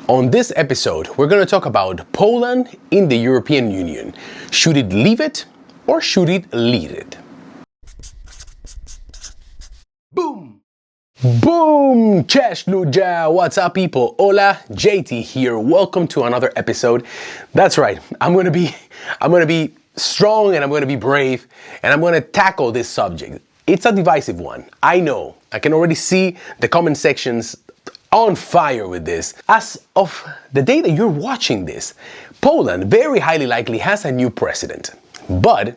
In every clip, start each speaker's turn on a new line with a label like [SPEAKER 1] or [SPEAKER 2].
[SPEAKER 1] On this episode, we're going to talk about Poland in the European Union. Should it leave it or should it lead it? Boom! Boom! Cześć ludzie! What's up, people? Hola, JT here. Welcome to another episode. That's right. I'm gonna be strong and I'm gonna be brave and I'm gonna tackle this subject. It's a divisive one. I know. I can already see the comment sections on fire with this. As of the day that you're watching this, Poland very highly likely has a new president. But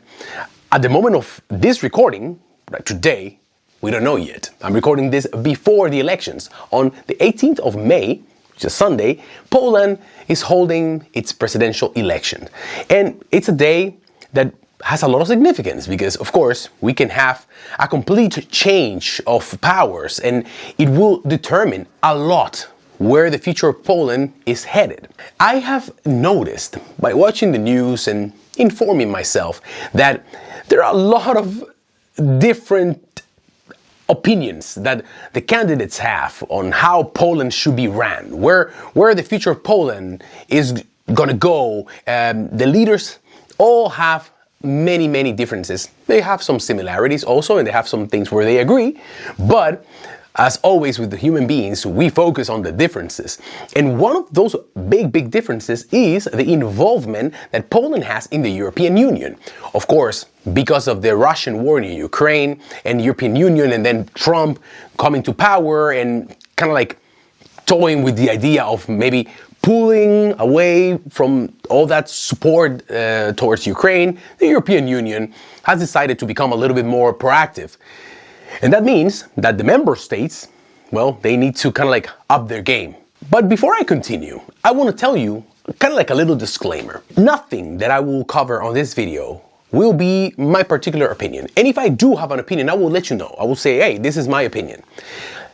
[SPEAKER 1] at the moment of this recording, right today, we don't know yet. I'm recording this before the elections. On the 18th of May, which is Sunday, Poland is holding its presidential election. And it's a day that has a lot of significance because, of course, we can have a complete change of powers and it will determine a lot where the future of Poland is headed. I have noticed by watching the news and informing myself that there are a lot of different opinions that the candidates have on how Poland should be ran, where the future of Poland is gonna go. The leaders all have many differences. They have some similarities also, and they have some things where they agree, but as always with the human beings, we focus on the differences. And one of those big differences is the involvement that Poland has in the European Union. Of course, because of the Russian war in Ukraine and the European Union, and then Trump coming to power and kind of like toying with the idea of maybe pulling away from all that support towards Ukraine, the European Union has decided to become a little bit more proactive. And that means that the member states, well, they need to kind of like up their game. But before I continue, I want to tell you kind of like a little disclaimer. Nothing that I will cover on this video will be my particular opinion. And if I do have an opinion, I will let you know. I will say, hey, this is my opinion.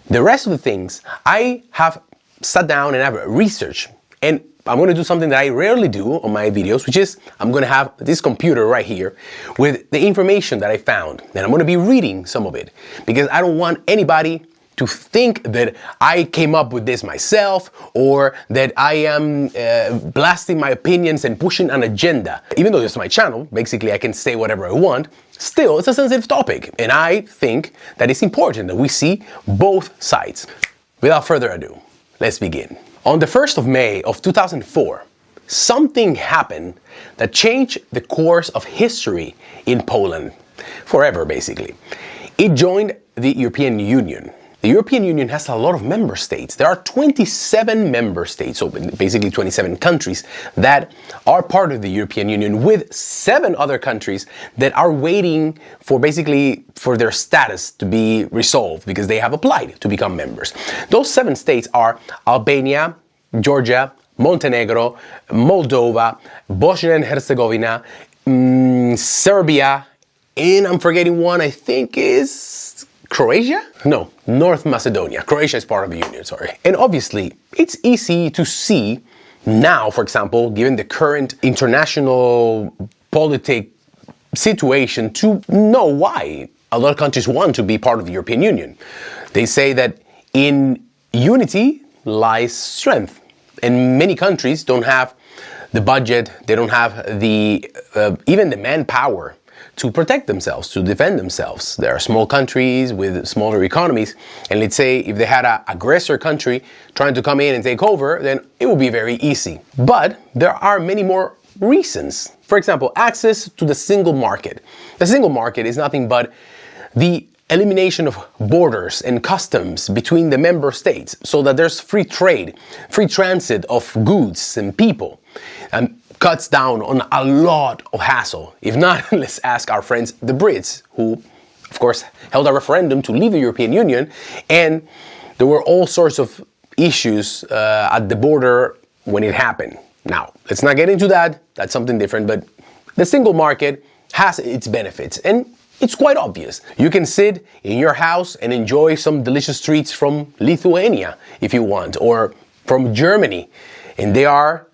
[SPEAKER 1] The rest of the things, I have sat down and have researched, and I'm going to do something that I rarely do on my videos, which is I'm going to have this computer right here with the information that I found, and I'm going to be reading some of it because I don't want anybody to think that I came up with this myself or that I am blasting my opinions and pushing an agenda. Even though this is my channel, basically I can say whatever I want, still it's a sensitive topic, and I think that it's important that we see both sides. Without further ado, let's begin. On the 1st of May of 2004, something happened that changed the course of history in Poland, forever basically. It joined the European Union. The European Union has a lot of member states. There are 27 member states, so basically 27 countries that are part of the European Union, with 7 other countries that are waiting for their status to be resolved because they have applied to become members. Those 7 states are Albania, Georgia, Montenegro, Moldova, Bosnia and Herzegovina, Serbia, and I'm forgetting one, I think is Croatia? No, North Macedonia. Croatia is part of the Union, sorry. And obviously, it's easy to see now, for example, given the current international politic situation, to know why a lot of countries want to be part of the European Union. They say that in unity lies strength. And many countries don't have the budget, they don't have the even the manpower to protect themselves, to defend themselves. There are small countries with smaller economies, and let's say if they had an aggressor country trying to come in and take over, then it would be very easy. But there are many more reasons. For example, access to the single market. The single market is nothing but the elimination of borders and customs between the member states so that there's free trade, free transit of goods and people, and cuts down on a lot of hassle. If not, let's ask our friends the Brits, who of course held a referendum to leave the European Union, and there were all sorts of issues at the border when it happened. Now, let's not get into that, that's something different, but the single market has its benefits, and it's quite obvious. You can sit in your house and enjoy some delicious treats from Lithuania if you want, or from Germany, and they are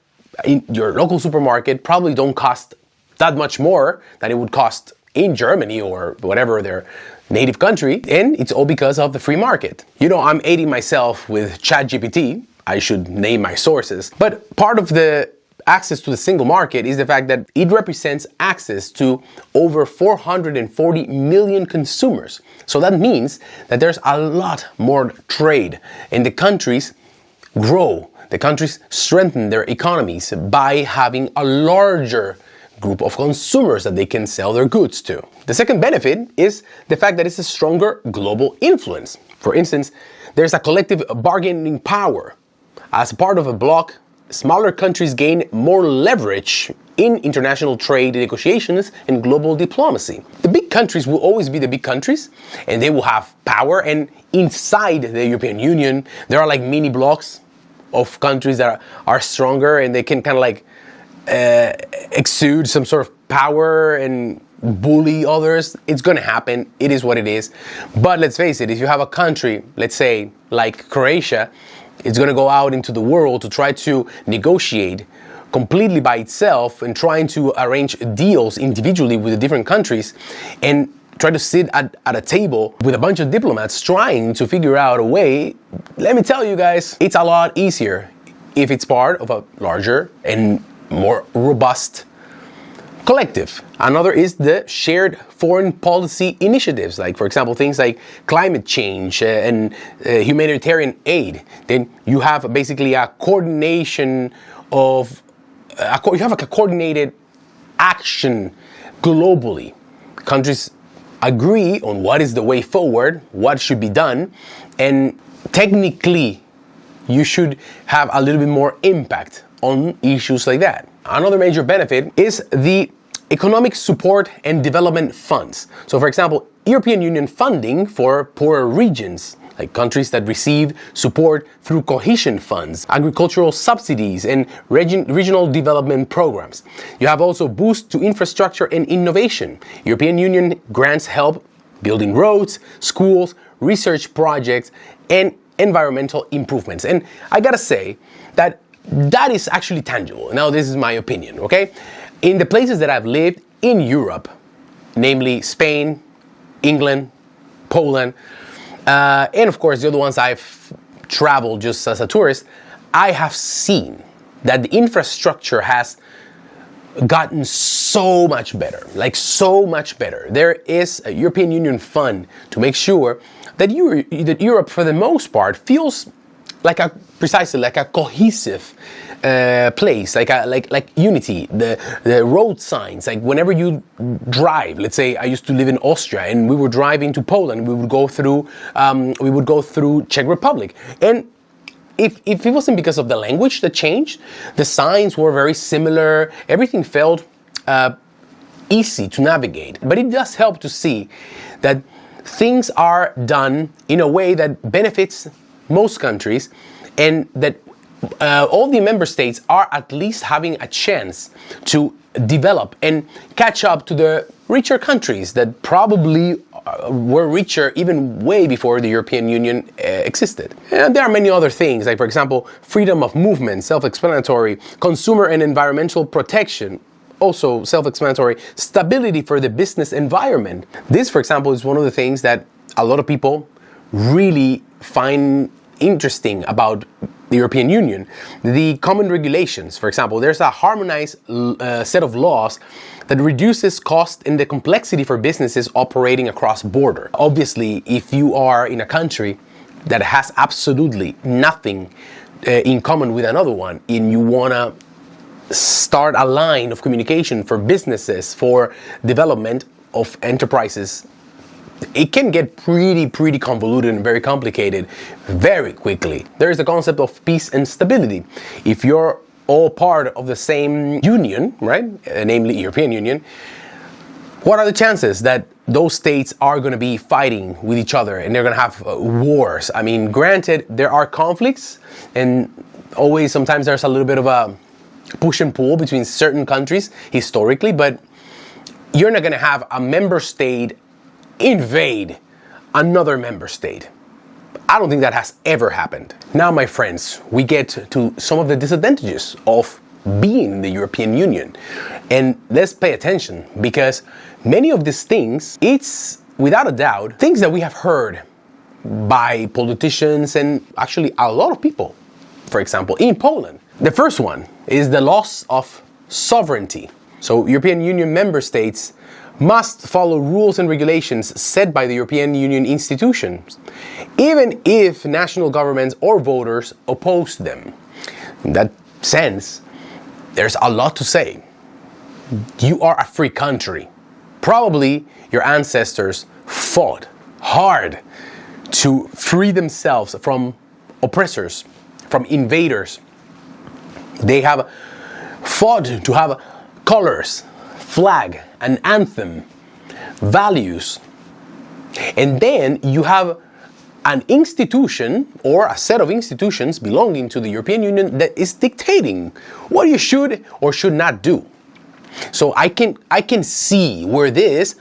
[SPEAKER 1] in your local supermarket, probably don't cost that much more than it would cost in Germany or whatever their native country, and it's all because of the free market. You know, I'm aiding myself with ChatGPT. I should name my sources. But part of the access to the single market is the fact that it represents access to over 440 million consumers. So that means that there's a lot more trade, and the countries grow. The countries strengthen their economies by having a larger group of consumers that they can sell their goods to. The second benefit is the fact that it's a stronger global influence. For instance, there's a collective bargaining power. As part of a bloc, smaller countries gain more leverage in international trade negotiations and global diplomacy. The big countries will always be the big countries, and they will have power, and inside the European Union, there are like mini blocs of countries that are stronger, and they can kind of like exude some sort of power and bully others. It's gonna happen. It is what it is. But let's face it, if you have a country, let's say like Croatia, it's gonna go out into the world to try to negotiate completely by itself and trying to arrange deals individually with the different countries and try to sit at a table with a bunch of diplomats trying to figure out a way. Let me tell you guys, it's a lot easier if it's part of a larger and more robust collective. Another is the shared foreign policy initiatives, like for example things like climate change and humanitarian aid. Then you have basically a coordination of you have like a coordinated action globally. Countries agree on what is the way forward, what should be done, and technically you should have a little bit more impact on issues like that. Another major benefit is the economic support and development funds. So for example, European Union funding for poorer regions, like countries that receive support through cohesion funds, agricultural subsidies, and regional development programs. You have also boosts to infrastructure and innovation. European Union grants help building roads, schools, research projects, and environmental improvements. And I gotta say that is actually tangible. Now, this is my opinion, okay? In the places that I've lived in Europe, namely Spain, England, Poland, and of course the other ones I've traveled just as a tourist, I have seen that the infrastructure has gotten so much better, like so much better. There is a European Union fund to make sure that Europe, for the most part, feels like precisely like a cohesive place, like unity. The road signs, like whenever you drive, let's say I used to live in Austria and we were driving to Poland, we would go through Czech Republic, and if it wasn't because of the language that changed, the signs were very similar. Everything felt easy to navigate. But it does help to see that things are done in a way that benefits most countries, and that all the member states are at least having a chance to develop and catch up to the richer countries that probably were richer even way before the European Union existed. And there are many other things, like for example, freedom of movement, self-explanatory, consumer and environmental protection, also self-explanatory, stability for the business environment. This, for example, is one of the things that a lot of people really find interesting about the European Union. The common regulations, for example, there's a harmonized set of laws that reduces cost and the complexity for businesses operating across border. Obviously, if you are in a country that has absolutely nothing in common with another one, and you want to start a line of communication for businesses, for development of enterprises, it can get pretty convoluted and very complicated very quickly. There is the concept of peace and stability. If you're all part of the same union, right, namely European Union, what are the chances that those states are going to be fighting with each other and they're going to have wars? I mean, granted, there are conflicts, and always sometimes there's a little bit of a push and pull between certain countries historically, but you're not going to have a member state invade another member state. I don't think that has ever happened. Now, my friends, we get to some of the disadvantages of being in the European Union. And let's pay attention, because many of these things, it's without a doubt things that we have heard by politicians and actually a lot of people for example, in Poland. The first one is the loss of sovereignty. So European Union member states must follow rules and regulations set by the European Union institutions, even if national governments or voters oppose them. In that sense, there's a lot to say. You are a free country. Probably your ancestors fought hard to free themselves from oppressors, from invaders. They have fought to have colors, flag, an anthem, values. And then you have an institution or a set of institutions belonging to the European Union that is dictating what you should or should not do. So I can see where this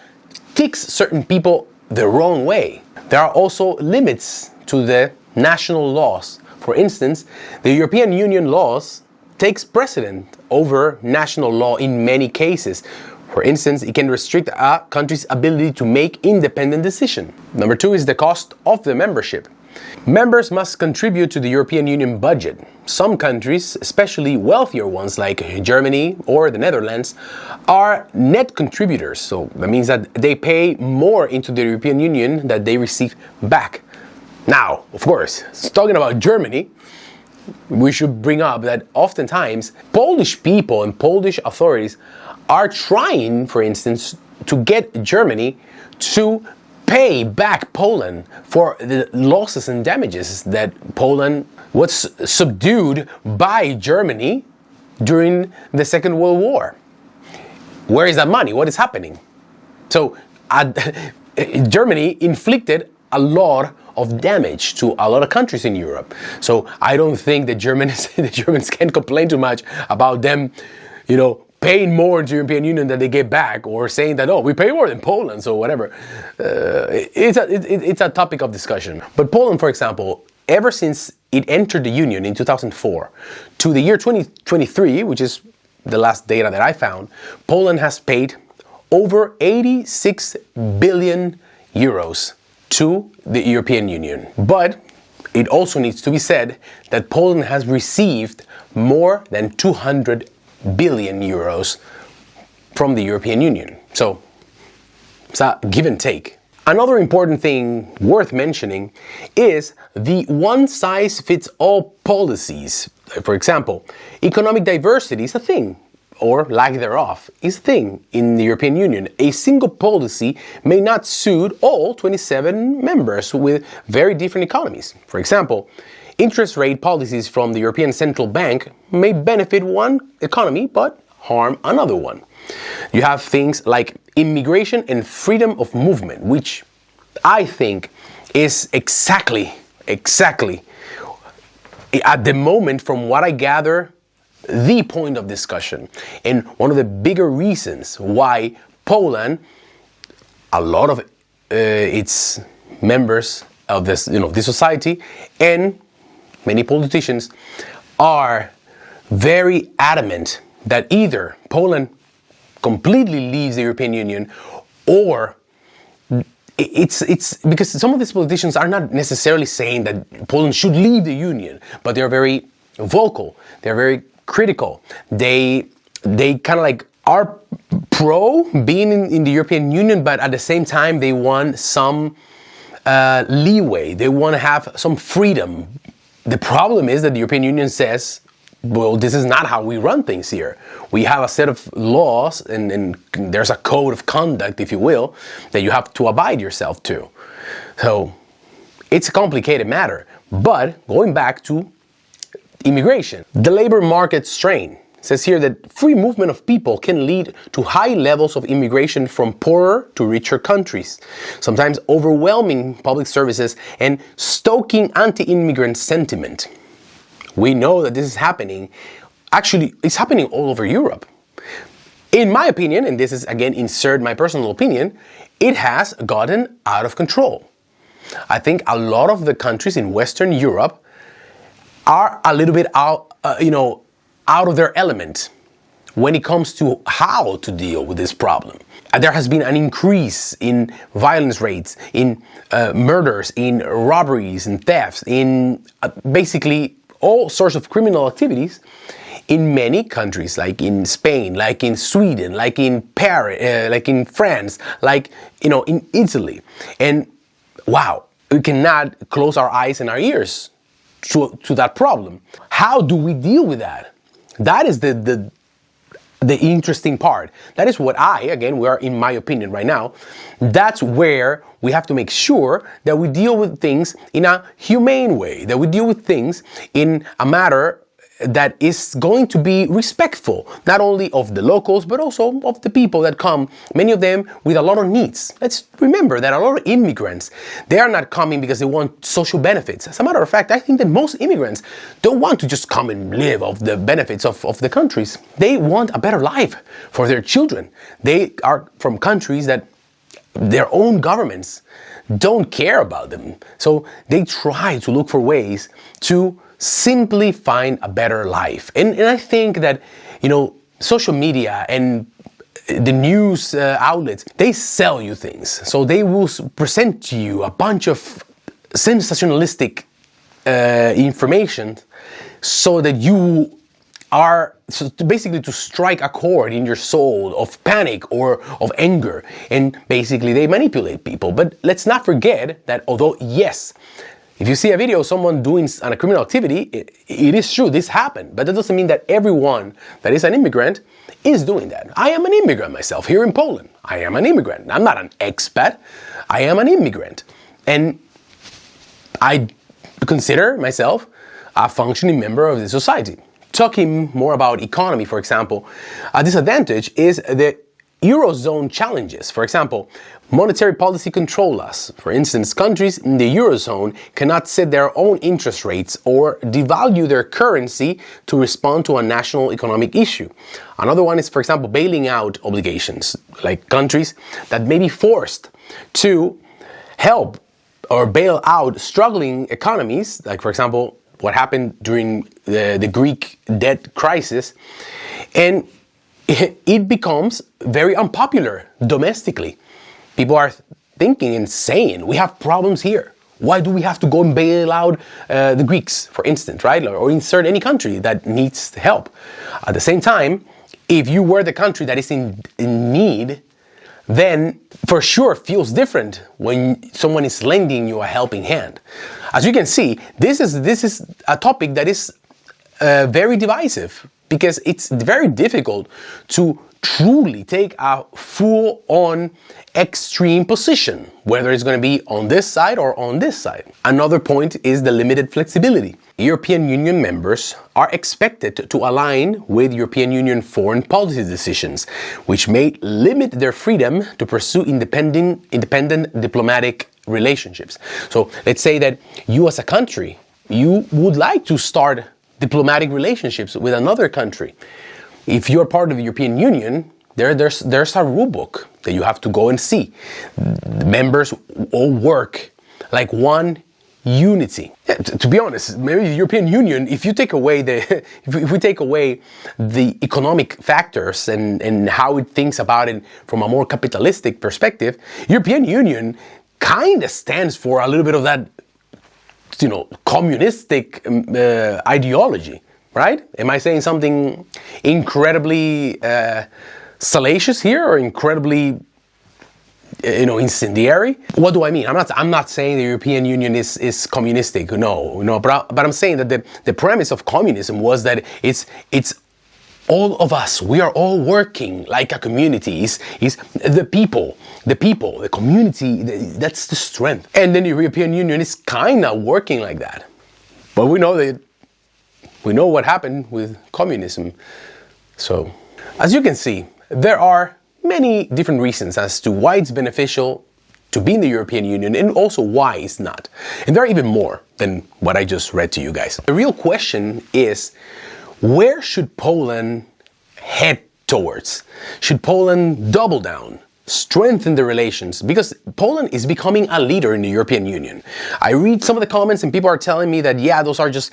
[SPEAKER 1] takes certain people the wrong way. There are also limits to the national laws. For instance, the European Union laws takes precedent over national law in many cases. For instance, it can restrict a country's ability to make independent decisions. Number two is the cost of the membership. Members must contribute to the European Union budget. Some countries, especially wealthier ones like Germany or the Netherlands, are net contributors. So that means that they pay more into the European Union than they receive back. Now, of course, talking about Germany, we should bring up that oftentimes Polish people and Polish authorities are trying, for instance, to get Germany to pay back Poland for the losses and damages that Poland was subdued by Germany during the Second World War. Where is that money? What is happening? So Germany inflicted a lot of damage to a lot of countries in Europe. So I don't think the Germans can complain too much about them, paying more to the European Union than they get back, or saying that, oh, we pay more than Poland, so whatever. It's a topic of discussion. But Poland, for example, ever since it entered the Union in 2004 to the year 2023, which is the last data that I found, Poland has paid over 86 billion euros to the European Union. But it also needs to be said that Poland has received more than 200 billion euros from the European Union. So it's a give and take. Another important thing worth mentioning is the one-size-fits-all policies. For example, economic diversity is a thing, or lack thereof is a thing in the European Union. A single policy may not suit all 27 members with very different economies. For example, interest rate policies from the European Central Bank may benefit one economy but harm another one. You have things like immigration and freedom of movement, which I think is exactly at the moment, from what I gather, the point of discussion. And one of the bigger reasons why Poland, a lot of its members of this, this society, and many politicians are very adamant that either Poland completely leaves the European Union, or it's because some of these politicians are not necessarily saying that Poland should leave the Union, but they're very vocal, they're very critical. They kind of like are pro being in the European Union, but at the same time they want some leeway, they want to have some freedom. The problem is that the European Union says, well, this is not how we run things here. We have a set of laws and there's a code of conduct, if you will, that you have to abide yourself to. So it's a complicated matter. But going back to immigration, the labor market strain says here that free movement of people can lead to high levels of immigration from poorer to richer countries, sometimes overwhelming public services and stoking anti-immigrant sentiment. We know that this is happening. Actually, it's happening all over Europe. In my opinion, and this is again insert my personal opinion, it has gotten out of control. I think a lot of the countries in Western Europe are a little bit out of their element when it comes to how to deal with this problem. There has been an increase in violence rates, in murders, in robberies and thefts, in basically all sorts of criminal activities in many countries, like in Spain, like in Sweden, like in Paris, like in France, like, in Italy. And wow, we cannot close our eyes and our ears to that problem. How do we deal with that? That is the interesting part. That is what we are in my opinion right now, that's where we have to make sure that we deal with things in a humane way, that we deal with things in a matter that is going to be respectful, not only of the locals, but also of the people that come, many of them with a lot of needs. Let's remember that a lot of immigrants, they are not coming because they want social benefits. As a matter of fact, I think that most immigrants don't want to just come and live off the benefits of the countries. They want a better life for their children. They are from countries that their own governments don't care about them. So they try to look for ways to simply find a better life. And I think that, social media and the news outlets, they sell you things. So they will present to you a bunch of sensationalistic information so that you are basically to strike a chord in your soul of panic or of anger. And basically they manipulate people. But let's not forget that although, yes, if you see a video of someone doing a criminal activity, it is true, this happened. But that doesn't mean that everyone that is an immigrant is doing that. I am an immigrant myself here in Poland. I am an immigrant. I'm not an expat. I am an immigrant. And I consider myself a functioning member of the society. Talking more about economy, for example, a disadvantage is the Eurozone challenges. For example, monetary policy control laws. For instance, countries in the Eurozone cannot set their own interest rates or devalue their currency to respond to a national economic issue. Another one is, for example, bailing out obligations, like countries that may be forced to help or bail out struggling economies, like, for example, what happened during the Greek debt crisis, and it becomes very unpopular domestically. People are thinking and saying, we have problems here. Why do we have to go and bail out the Greeks, for instance, right? Or insert any country that needs help. At the same time, if you were the country that is in need, then for sure feels different when someone is lending you a helping hand. As you can see, this is a topic that is very divisive, because it's very difficult to truly take a full-on extreme position, whether it's going to be on this side or on this side. Another point is the limited flexibility. European Union members are expected to align with European Union foreign policy decisions, which may limit their freedom to pursue independent diplomatic relationships. So let's say that you as a country, you would like to start diplomatic relationships with another country. If you're part of the European Union, there's a rule book that you have to go and see. The members all work like one unity. Yeah, to be honest, maybe the European Union, if we take away the economic factors and how it thinks about it from a more capitalistic perspective, European Union kind of stands for a little bit of that, communistic ideology, right? Am I saying something incredibly salacious here, or incredibly, incendiary? What do I mean? I'm not saying the European Union is communistic. No. But I'm saying that the premise of communism was that it's all of us. We are all working like a community. Is the people, the community. That's the strength. And then the European Union is kind of working like that. But we know what happened with communism. So, as you can see, there are many different reasons as to why it's beneficial to be in the European Union, and also why it's not. And there are even more than what I just read to you guys. The real question is, where should Poland head towards? Should Poland double down, strengthen the relations? Because Poland is becoming a leader in the European Union. I read some of the comments and people are telling me that, yeah, those are just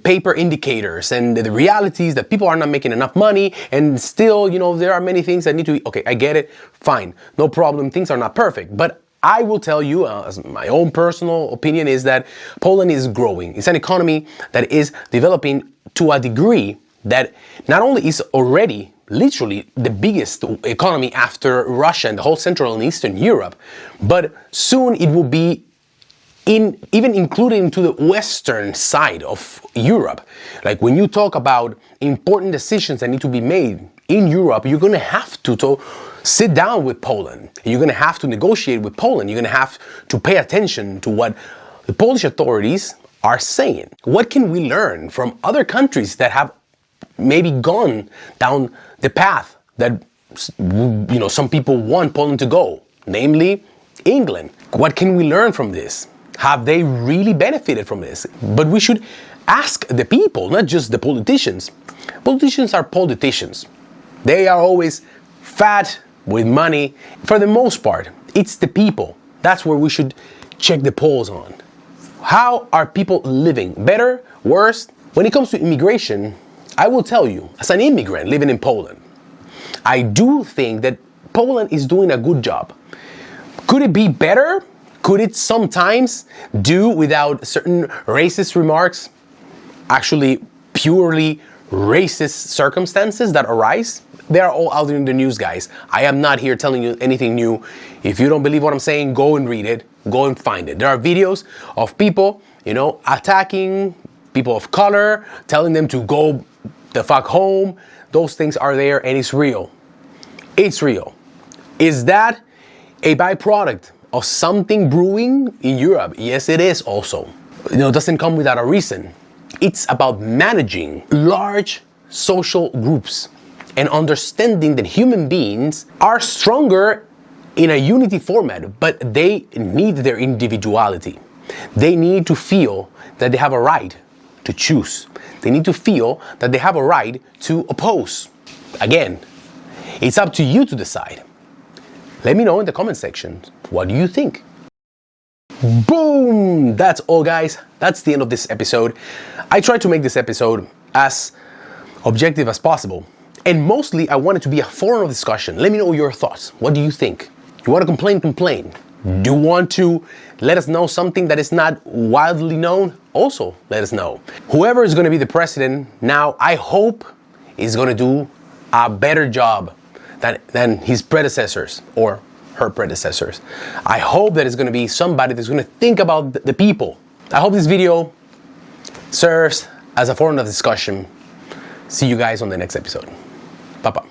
[SPEAKER 1] paper indicators, and the reality is that people are not making enough money, and still, there are many things that need to be, okay, I get it, fine, no problem, things are not perfect, but I will tell you, as my own personal opinion, is that Poland is growing. It's an economy that is developing to a degree that not only is already literally the biggest economy after Russia and the whole Central and Eastern Europe, but soon it will be even included into the western side of Europe. Like when you talk about important decisions that need to be made in Europe, you're going to have to sit down with Poland. You're going to have to negotiate with Poland. You're going to have to pay attention to what the Polish authorities are saying. What can we learn from other countries that have maybe gone down the path that some people want Poland to go, namely England? What can we learn from this? Have they really benefited from this? But we should ask the people, not just the politicians. Politicians are politicians. They are always fat with money. For the most part, it's the people. That's where we should check the polls on. How are people living? Better? Worse? When it comes to immigration, I will tell you, as an immigrant living in Poland, I do think that Poland is doing a good job. Could it be better? Could it sometimes do without certain racist remarks? Actually, purely racist circumstances that arise? They are all out there in the news, guys. I am not here telling you anything new. If you don't believe what I'm saying, go and read it. Go and find it. There are videos of people, attacking people of color, telling them to go the fuck home. Those things are there and it's real. It's real. Is that a byproduct of something brewing in Europe? Yes, it is also. It doesn't come without a reason. It's about managing large social groups and understanding that human beings are stronger in a unity format, but they need their individuality. They need to feel that they have a right to choose. They need to feel that they have a right to oppose. Again, it's up to you to decide. Let me know in the comment section, what do you think? Boom! That's all, guys. That's the end of this episode. I tried to make this episode as objective as possible. And mostly, I want it to be a forum of discussion. Let me know your thoughts. What do you think? You want to complain? Complain. Do you want to let us know something that is not widely known? Also, let us know. Whoever is going to be the president now, I hope is going to do a better job than his predecessors or her predecessors. I hope that it's going to be somebody that's going to think about the people. I hope this video serves as a forum of discussion. See you guys on the next episode. Bye-bye.